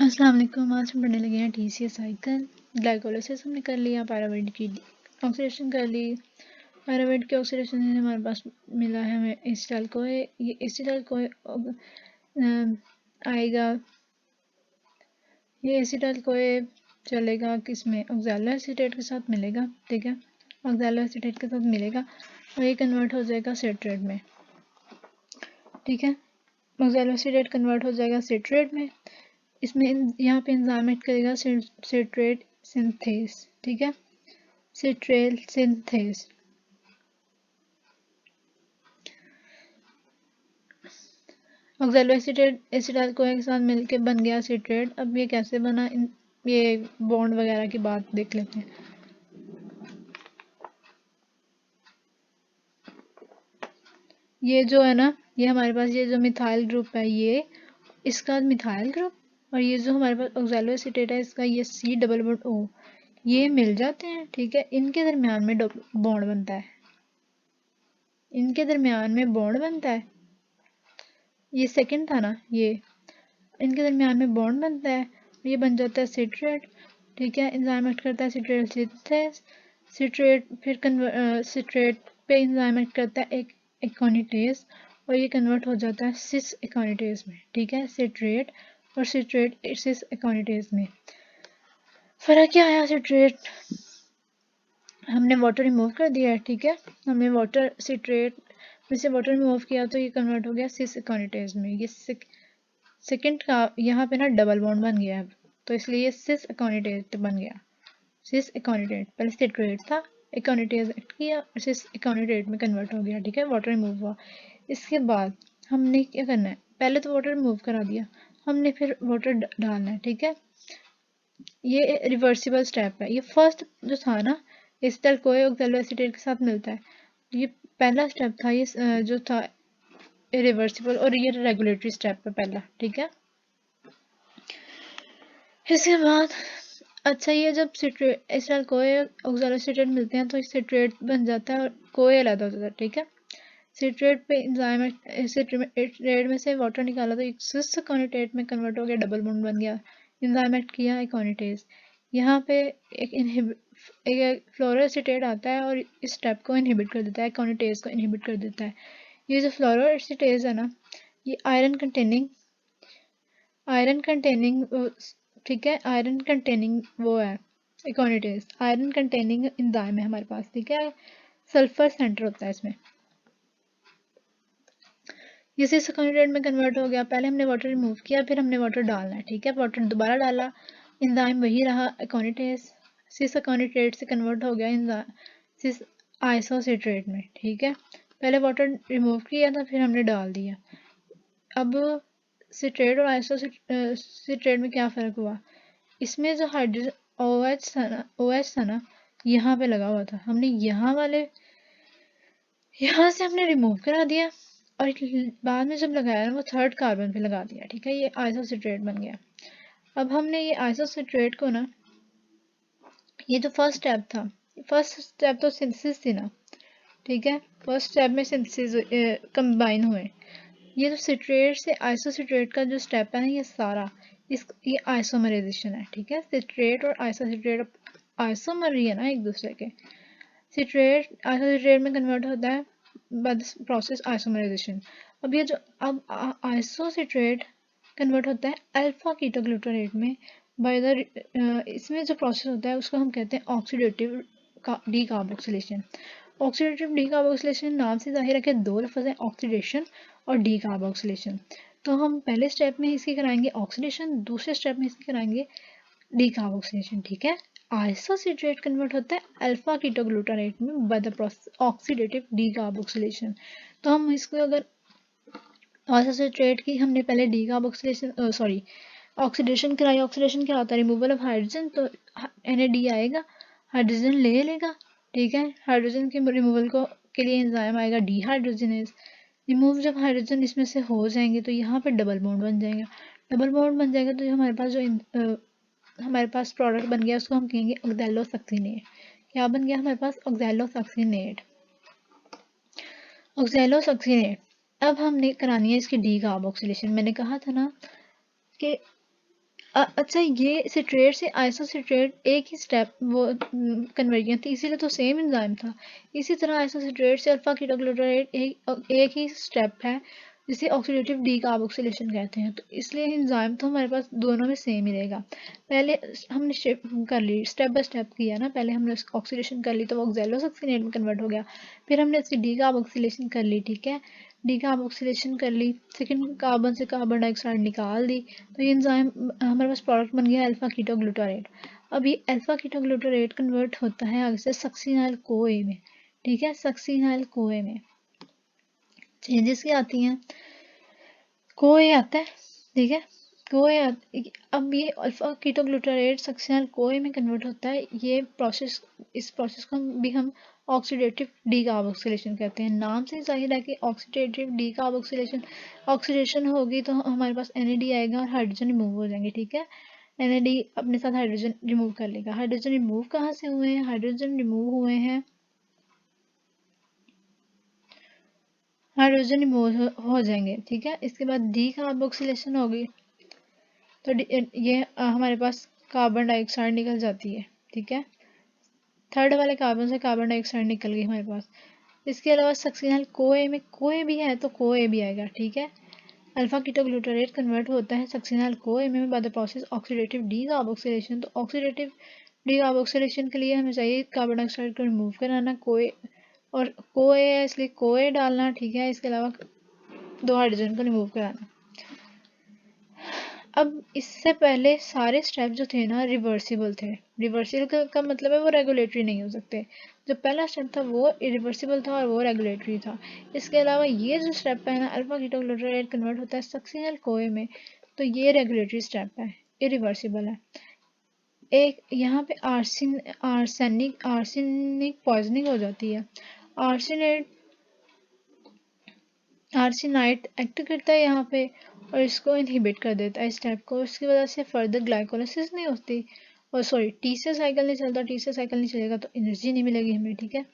अस्सलाम वालेकुम। आज हम पढ़ने लगे हैं TCA साइकिल। ग्लाइकोलाइसिस हमने कर लिया, पायरामाइड की ऑक्सीडेशन कर ली। पायरामाइड के ऑक्सीडेशन से हमारे पास मिला है हमें एसिटाइल कोए। ये एसिटाइल कोए आएगा, ये एसिटाइल कोए चलेगा किसमें, ऑक्सैलो एसीटेट के साथ मिलेगा। ठीक है, ऑक्सैलो एसीटेट के साथ मिलेगा और ये कन्वर्ट हो जाएगा सिट्रेट में। ठीक है, ऑक्सैलो एसीटेट कन्वर्ट हो जाएगा सिट्रेट में। इसमें यहाँ पे एंजाइम ऐड करेगा सिट्रेट सिंथेस। ठीक है, सिट्रेल सिंथेस। ऑक्सैलो एसिटाइल कोए के साथ मिलके बन गया सिट्रेट। अब ये कैसे बना, ये बॉन्ड वगैरह की बात देख लेते हैं। ये जो है ना, ये हमारे पास ये जो मिथाइल ग्रुप है, ये इसका मिथाइल ग्रुप, और ये जो हमारे पास ऑक्सैलो एसीटेट है इसका ये C डबल बॉन्ड O, ये मिल जाते हैं। ठीक है, इनके दरमियान में बॉन्ड बनता है, इनके दरमियान में बॉन्ड बनता है। ये सेकंड था ना, ये इनके दरमियान में बॉन्ड बनता है, ये बन जाता है सिट्रेट। ठीक है, एंजाइम एक्ट करता है सिट्रेट सिंथेस। सिट्रेट फिर सिट्रेट पे एंजाइम एक्ट करता है एक एकोनिटेज और ये कन्वर्ट हो जाता है सिस एकोनिटेज में। ठीक है, सिट्रेट और सिट्रेट सिस एकोनिटेज में फर्क क्या आया। सिट्रेट हमने वाटर रिमूव कर दिया है। ठीक है, हमने वाटर सिट्रेट में से वाटर रिमूव किया तो ये कन्वर्ट हो गया सिस एकोनिटेज में। ये सेकंड का यहाँ पे ना डबल बॉन्ड बन गया है, तो इसलिए ये सिस एकोनिटेट बन गया। सिस एकोनिटेट पहले सिट्रेट था, एकोनिटेज एक्ट किया, सिस एकोनिटेट में कन्वर्ट हो गया। ठीक है, वाटर रिमूव हुआ। इसके बाद हमने क्या करना है, पहले तो वाटर रिमूव करा दिया, हमने फिर वाटर डालना है। ठीक है, ये रिवर्सिबल स्टेप है। ये फर्स्ट जो था ना, एसिटाइल कोए ऑक्सैलो एसीटेट के साथ मिलता है, ये पहला स्टेप था, ये जो था रिवर्सिबल, और ये रेगुलेटरी स्टेप है पहला। ठीक है, इसके बाद अच्छा, ये जब citrate acetyl CoA oxalo acetate मिलते हैं तो सिट्रेट बन जाता है और कोए अलग हो जाता है। ठीक है, सिट्रेट पे एंजाइम सिट्रेट में से वाटर निकाला तो एक सिस एकोनिटेट में कन्वर्ट हो गया, डबल बॉन्ड बन गया, एंजाइम एक्ट किया एकोनिटेज। यहाँ पे एक फ्लोरोएसिटेट आता है और इस स्टेप को इनहिबिट कर देता है, एकोनिटेज को इनहिबिट कर देता है। ये जो फ्लोरोएसिटेज है ना, ये आयरन कंटेनिंग ठीक है, आयरन कंटेनिंग वो है एकोनिटेज, आयरन कंटेनिंग एंजाइम है हमारे पास। ठीक है, सल्फर सेंटर होता है इसमें। ये सिस एकोनिटेट में कन्वर्ट हो गया, पहले हमने वाटर रिमूव किया, फिर हमने वाटर डालना है। ठीक है, वाटर दोबारा डाला, एंजाइम वही रहा एकोनिटेज, सिस एकोनिटेट से कन्वर्ट हो गया सिस आइसोसिट्रेट में। ठीक है, पहले वाटर रिमूव किया था, फिर हमने डाल दिया। अब सिट्रेट और आइसोसिट्रेट में क्या फ़र्क हुआ, इसमें जो हाइड्रोजन OH था ना, यहाँ पे लगा हुआ था, हमने यहाँ से हमने रिमूव करा दिया और बाद में जब लगाया ना, वो थर्ड कार्बन पे लगा दिया। ठीक है, ये आइसोसिट्रेट बन गया। अब हमने ये आइसोसिट्रेट को ना, ये जो फर्स्ट स्टेप था, फर्स्ट स्टेप तो सिंथेसिस थी ना। ठीक है, फर्स्ट स्टेप में सिंथेसिस कंबाइन हुए। ये जो सिट्रेट से आइसोसिट्रेट का जो स्टेप है ना, ये सारा ये आइसोमराइजेशन है। ठीक है, सिट्रेट और आइसोसिट्रेट आइसोमर ही है ना एक दूसरे के। सिट्रेट आइसोसिट्रेट में कन्वर्ट होता है बाय द प्रोसेस आइसोमराइजेशन। अब ये जो अब आइसोसिट्रेट कन्वर्ट होता है अल्फा कीटोग्लूटारेट में बाय द इसमें जो प्रोसेस होता है उसको हम कहते हैं ऑक्सीडेटिव डीकार्बोक्सिलेशन। ऑक्सीडेटिव डीकार्बोक्सिलेशन नाम से जाहिर है कि दो लफ्ज़ हैं, ऑक्सीडेशन और डीकार्बोक्सिलेशन। तो हम पहले स्टेप में इसकी कराएंगे ऑक्सीडेशन, दूसरे स्टेप में इसकी कराएंगे डीकार्बोक्सिलेशन। ठीक है, आइसोसिट्रेट कन्वर्ट होता है अल्फा कीटोग्लूटारेट में by the process oxidative decarboxylation. तो हम इसको अगर आइसोसिट्रेट की हमने पहले डीकार्बोक्सिलेशन ऑक्सीडेशन कराई। ऑक्सीडेशन क्या होता है, रिमूवल ऑफ हाइड्रोजन, तो NAD आएगा, हाइड्रोजन ले लेगा। ठीक है, हाइड्रोजन के रिमूवल को के लिए एंजाइम आएगा डीहाइड्रोजनेज। रिमूव जब हाइड्रोजन इसमें से हो जाएंगे तो यहाँ पे डबल बॉन्ड बन जाएगा। डबल बॉन्ड बन जाएगा तो हमारे पास जो हमारे पास प्रोडक्ट बन गया उसको हम कहेंगे ऑक्सैलोसक्सिनेट। क्या बन गया हमारे पास, ऑक्सैलोसक्सिनेट। ऑक्सैलोसक्सिनेट अब हमने करानी है इसकी डीकार्बोक्सिलेशन। मैंने कहा था ना कि अच्छा, ये सिट्रेट से आइसोसिट्रेट एक ही स्टेप वो कन्वर्जन थी, इसीलिए तो सेम एंजाइम था। इसी तरह आइसोसिट्रेट से अल्फा कीटोग्लूटारेट एक ही स्टेप है, जिसे ऑक्सीडेटिव डीकार्बोक्सिलेशन कहते हैं। तो इसलिए एंजाइम तो हमारे पास दोनों में सेम ही रहेगा। पहले हमने कर ली, स्टेप बाय स्टेप किया ना, पहले हमने ऑक्सीडेशन कर ली तो वो ऑक्सैलोसक्सिनेट में कन्वर्ट हो गया, फिर हमने इसकी डीकार्बोक्सिलेशन कर ली, ठीक है, डीकार्बोक्सिलेशन कर ली, सेकंड कार्बन से कार्बन डाइऑक्साइड निकाल दी, तो ये एंजाइम हमारे पास प्रोडक्ट बन गया अल्फा कीटोग्लूटारेट। अब ये अल्फा कीटोग्लूटारेट कन्वर्ट होता है आगे से सक्सिनाइल कोए में, ठीक है, सक्सिनाइल कोए में चेंजेस क्या आती हैं, कोए आता है, ठीक है, कोए अब ये अल्फा कीटोग्लूटारेट सक्सिनाइल कोए में कन्वर्ट होता है। ये प्रोसेस, इस प्रोसेस को भी हम ऑक्सीडेटिव डीकार्बोक्सिलेशन कहते हैं। नाम से जाहिर है कि ऑक्सीडेटिव डीकार्बोक्सिलेशन, ऑक्सीडेशन होगी तो हमारे पास NAD आएगा और हाइड्रोजन रिमूव हो जाएंगे, ठीक है, NAD अपने साथ हाइड्रोजन रिमूव कर लेगा। हाइड्रोजन रिमूव कहाँ से हुए हैं, हाइड्रोजन रिमूव हुए हैं, हाइड्रोजन रिमूव हो जाएंगे, ठीक है। इसके बाद डीकार्बोक्सिलेशन होगी तो ये हमारे पास कार्बन डाइऑक्साइड निकल जाती है, ठीक है, थर्ड वाले कार्बन से कार्बन डाइऑक्साइड निकल गई हमारे पास। इसके अलावा सक्सिनल कोए में कोए भी है तो कोए भी आएगा, ठीक है। अल्फा कीटोग्लूटारेट कन्वर्ट होता है सक्सिनल कोए में by the process oxidative decarboxylation. तो ऑक्सीडेटिव डीकार्बोक्सिलेशन के लिए हमें चाहिए कार्बन डाइऑक्साइड को रिमूव कराना, कोए और कोए है इसलिए कोए डालना, ठीक है। इसके अलावा 2 हाइड्रोजन को रिमूव कराना। अब इससे पहले सारे स्टेप जो थे ना रिवर्सिबल थे। रिवर्सिबल का मतलब है वो रेगुलेटरी नहीं हो सकते। जो पहला स्टेप था वो इरिवर्सिबल था और वो रेगुलेटरी था। इसके अलावा ये जो स्टेप है ना अल्फा कीटोग्लूटारेट कन्वर्ट होता है सक्सिनल कोए में, तो ये रेगुलेटरी स्टेप है, इरिवर्सिबल है। एक यहाँ पे आर्सेनिक पॉइजनिंग हो जाती है। आर्सेनाइट एक्ट करता है यहाँ पे और इसको इनहिबिट कर देता है इस टाइप को। इसकी वजह से फर्दर ग्लाइकोलाइसिस नहीं होती, और सॉरी टीसीए साइकिल नहीं चलता। टीसीए साइकिल नहीं चलेगा तो एनर्जी नहीं मिलेगी हमें, ठीक है।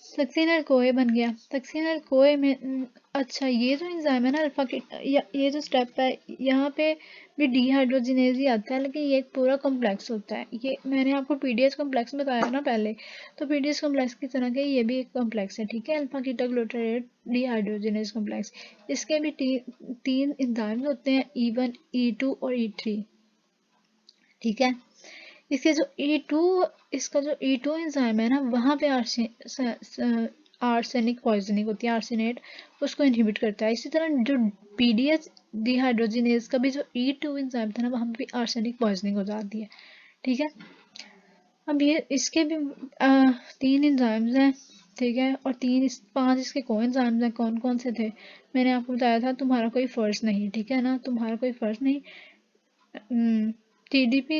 सक्सिनल कोए बन गया। सक्सिनल कोए में अच्छा ये जो एंजाइम है ना अल्फा की, ये जो स्टेप है यहाँ पे भी डीहाइड्रोजिनेज ही आता है, लेकिन ये एक पूरा कॉम्प्लेक्स होता है। ये मैंने आपको पीडीएस कॉम्प्लेक्स बताया ना पहले, तो पीडीएस कॉम्प्लेक्स की तरह के ये भी एक कॉम्प्लेक्स है, ठीक है, अल्फा कीटोग्लूटारेट डीहाइड्रोजिनेज कॉम्प्लेक्स। इसके भी तीन एंजाइम होते हैं, E1, E2 और E3, ठीक है। इसके जो E2, इसका जो E2 एंजाइम है ना वहाँ पे आर्सेनिक पॉइजनिंग होती है, आर्सेनेट उसको इनहिबिट करता है। इसी तरह जो पीडीएस डिहाइड्रोजिनेज का भी जो E2 एंजाइम था ना वहाँ पे भी आर्सेनिक पॉइजनिंग हो जाती है, ठीक है। अब ये इसके भी 3 एंजाइम्स हैं, ठीक है, और 5 इसके को एंजाइम्स हैं। कौन कौन से थे मैंने आपको बताया था, तुम्हारा कोई फर्ज नहीं, ठीक है ना, तुम्हारा कोई फर्ज नहीं। TDP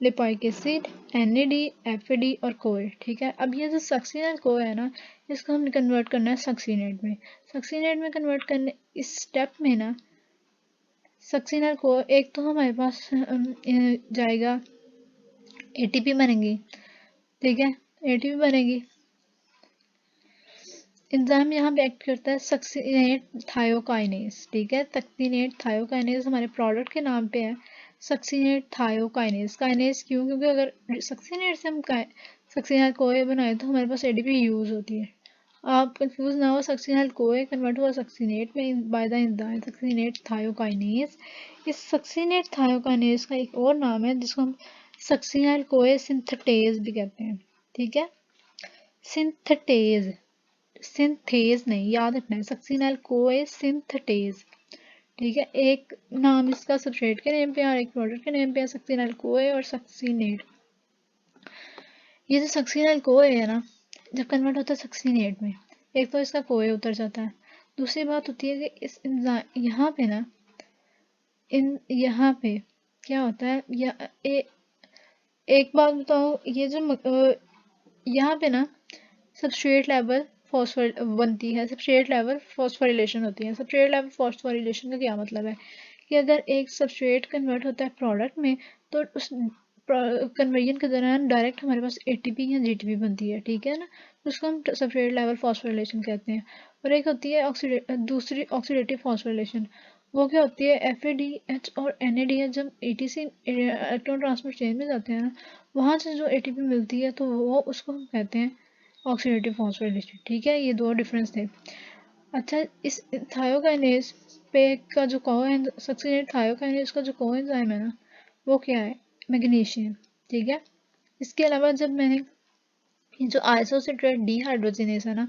lipoic acid, NAD, FAD और कोए, ठीक है। अब ये जो सक्सिनल कोए है ना इसको हमने कन्वर्ट करना है सक्सीनेट में। सक्सीनेट में कन्वर्ट करने इस स्टेप में ना सक्सिनल को एक तो हमारे पास जाएगा ATP बनेगी, ठीक है, ATP बनेगी। एंजाइम यहाँ पे एक्ट करता है सक्सिनेट थायोकाइनेज, ठीक है, सक्सिनेट थायोकाइनेज हमारे प्रोडक्ट के नाम पे है, सक्सिनेट थायोकाइनेज। काइनेज क्यों, क्योंकि अगर सक्सिनेट से हम सक्सिनल कोए बनाए तो हमारे पास ADP यूज होती है। आप कंफ्यूज ना हो, सक्सिनल कोए कन्वर्ट हुआ सक्सिनेट में by the enzyme succinate thiokinase. इस सक्सिनेट थायोकाइनेज का एक और नाम है जिसको हम सक्सिनल कोए सिंथेटेज भी कहते हैं, ठीक है, सिंथेटेज, सिंथेज नहीं, याद रखना है, सक्सिनल कोए सिंथेटेज, ठीक है। एक नाम इसका सब्सट्रेट के नेम पे और एक प्रोडक्ट के नेम पे है, सक्सिनल कोए और सक्सिनेट। ये जो सक्सिनल कोए है ना जब कन्वर्ट होता है सक्सिनेट में, एक तो इसका कोए उतर जाता है, दूसरी बात होती है कि इस यहाँ पे ना यहाँ पे क्या होता है एक बात बताओ, ये जो यहाँ पे ना सबस्ट्रेट लेवल फॉस्फोर बनती है, सबस्ट्रेट लेवल फॉस्फोरिलेशन होती है। सबस्ट्रेट लेवल फॉस्फोरिलेशन का क्या मतलब है कि अगर एक सबस्ट्रेट कन्वर्ट होता है प्रोडक्ट में तो उस कन्वर्जन के दौरान डायरेक्ट हमारे पास एटीपी या जीटीपी बनती है, ठीक है ना, उसको हम सब्सट्रेट लेवल फॉस्फोरिलेशन कहते हैं। और एक होती है दूसरी ऑक्सीडेटिव फॉस्फोरिलेशन, वो क्या होती है, FADH और NADH जब ATC इलेक्ट्रॉन ट्रांसफर चेन में जाते हैं ना, वहाँ से जो ATP मिलती है तो वो उसको हम कहते हैं ऑक्सीडेटिव फॉस्फोरिलेशन, ठीक है, ये दो डिफरेंस थे। अच्छा, इस थायोकाइनेज पे का जो सक्सीनेट थायोकाइनेज का जो कोएंजाइम है ना, वो क्या है, मैग्नीशियम, ठीक है। इसके अलावा जब मैंने जो आइसोसिट्रेट डीहाइड्रोजिनेज है ना,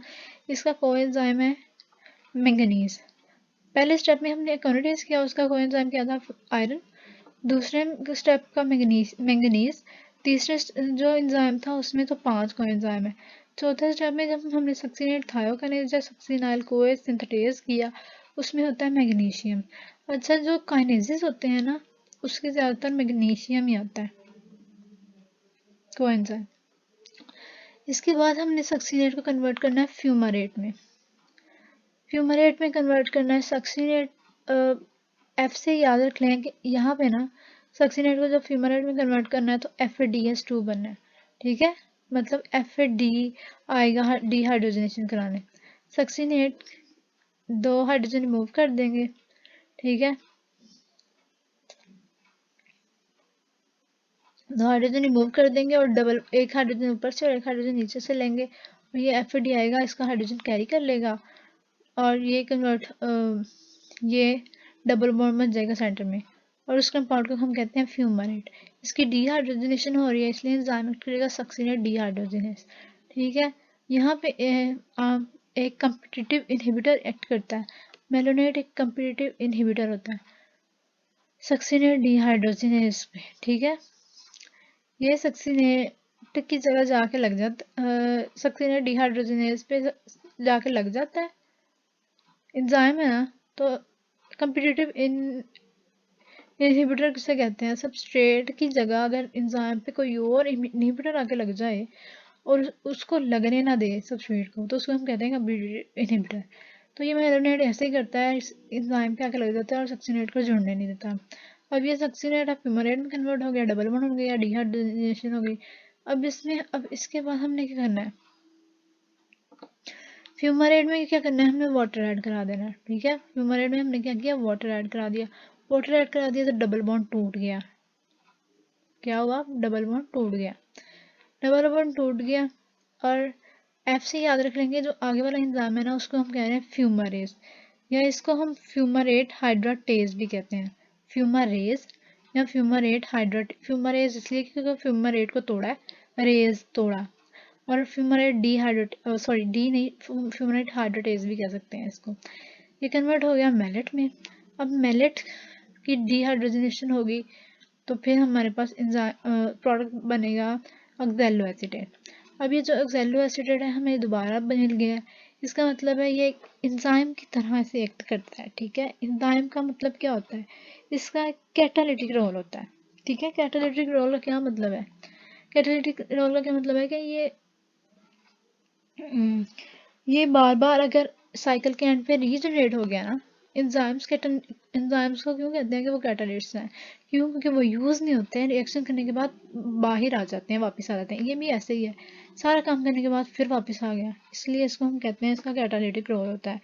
इसका कोएंजाइम है मैंगनीज। पहले स्टेप में हमने कॉन्वर्टेज किया, उसका कोएंजाइम क्या था, आयरन। दूसरे स्टेप का मैंगनीज। तीसरे जो एंजाइम था उसमें तो 5 कोएंजाइम है। चौथे स्टेप में जब हमने सक्सीनेट थायोकाइनेज या सक्सीनाइल कोए सिंथेटेज किया, उसमें होता है मैग्नीशियम। अच्छा, जो काइनेजेस होते हैं ना, उसके ज़्यादातर मैग्नीशियम ही आता है कोएंजाइम। इसके बाद हमने सक्सीनेट को कन्वर्ट करना है फ्यूमारेट में। फ्यूमारेट में कन्वर्ट करना है सक्सीनेट, एफ से याद रख लें कि यहाँ पे ना सक्सीनेट को जब फ्यूमारेट में कन्वर्ट करना है तो FADH2 बनना है, ठीक है, मतलब FAD आएगा डीहाइड्रोजनेशन कराने। सक्सीनेट 2 हाइड्रोजन रिमूव कर देंगे, ठीक है, 2 हाइड्रोजन रिमूव कर देंगे और डबल एक हाइड्रोजन ऊपर से और एक हाइड्रोजन नीचे से लेंगे, और ये FAD आएगा, इसका हाइड्रोजन कैरी कर लेगा और ये डबल बॉन्ड बन जाएगा सेंटर में, और उस कंपाउंड को हम कहते हैं फ्यूमारेट। इसकी डीहाइड्रोजनेशन हो रही है, इसलिए एंजाइम एक्ट करेगा सक्सीनेट डीहाइड्रोजनेस, ठीक है। यहाँ पे एक कम्पिटिटिव इनहिबिटर एक्ट करता है, मेलोनेट एक कम्पिटिटिव इनहिबिटर होता है सक्सीनेट डीहाइड्रोजनेस पे, ठीक है। ये सक्सीनेट की जगह जाके लग जाता, सक्सीनेट डीहाइड्रोजनेस पे जाके लग जाता है एंजाइम है ना, तो कम्पिटिटिव इनहिबिटर किसे कहते हैं, सबस्ट्रेट की जगह अगर एंजाइम पे कोई और इनहिबिटर आके लग जाए और उसको लगने ना दे सबस्ट्रेट को, तो उसको हम कहते हैं कम्पिटिटिव इनहिबिटर। तो ये मेलोनेट ऐसे ही करता है, एंजाइम पे आके लग जाता है और सक्सीनेट को जुड़ने नहीं देता। अब ये सक्सीनेट अब फ्यूमारेट में कन्वर्ट हो गया, डबल बॉन्ड हो गया, डीहाइड्रोजनेशन हो गई। अब इसके बाद हमने क्या करना है, फ्यूमारेट में क्या करना है, हमने वाटर ऐड करा देना है, ठीक है। फ्यूमारेट में हमने क्या किया, वाटर ऐड करा दिया। वाटर ऐड करा दिया तो डबल बॉन्ड टूट गया, क्या हुआ, डबल बॉन्ड टूट गया, डबल बॉन्ड टूट गया। और F से याद रख लेंगे, जो आगे वाला एंजाइम है ना, उसको हम कह रहे हैं फ्यूमारेज, या इसको हम फ्यूमारेट हाइड्राटेज भी कहते हैं, फ्यूमारेज या फ्यूमारेज इसलिए क्योंकि फ्यूमारेट को तोड़ा है, रेज तोड़ा, और फ्यूमारेट डी नहीं, फ्यूमारेट हाइड्रोटेज भी कह सकते हैं इसको। ये कन्वर्ट हो गया मेलेट में। अब मेलेट की डीहाइड्रोजनेशन होगी तो फिर हमारे पास प्रोडक्ट बनेगा ऑक्सैलो एसीटेट। अब ये जो ऑक्सैलो एसीटेट है हमें दोबारा मिल गया है, इसका मतलब है ये एंजाइम की तरह से एक्ट करता है, ठीक है। एंजाइम का मतलब क्या होता है, इसका कैटालिटिक रोल होता है, ठीक है। कैटालिटिक रोल का क्या मतलब है, कैटालिटिक रोल का क्या मतलब है कि ये बार बार अगर साइकिल के एंड पे रीजनरेट हो गया ना, एंजाइम्स को क्यों कहते हैं कि वो कैटालिस्ट हैं, क्यों, क्योंकि वो यूज़ नहीं होते हैं, रिएक्शन करने के बाद बाहर आ जाते हैं, वापस आ जाते हैं। ये भी ऐसे ही है, सारा काम करने के बाद फिर वापस आ गया, इसलिए इसको हम कहते हैं, इसका कैटालिटिक रोल होता है।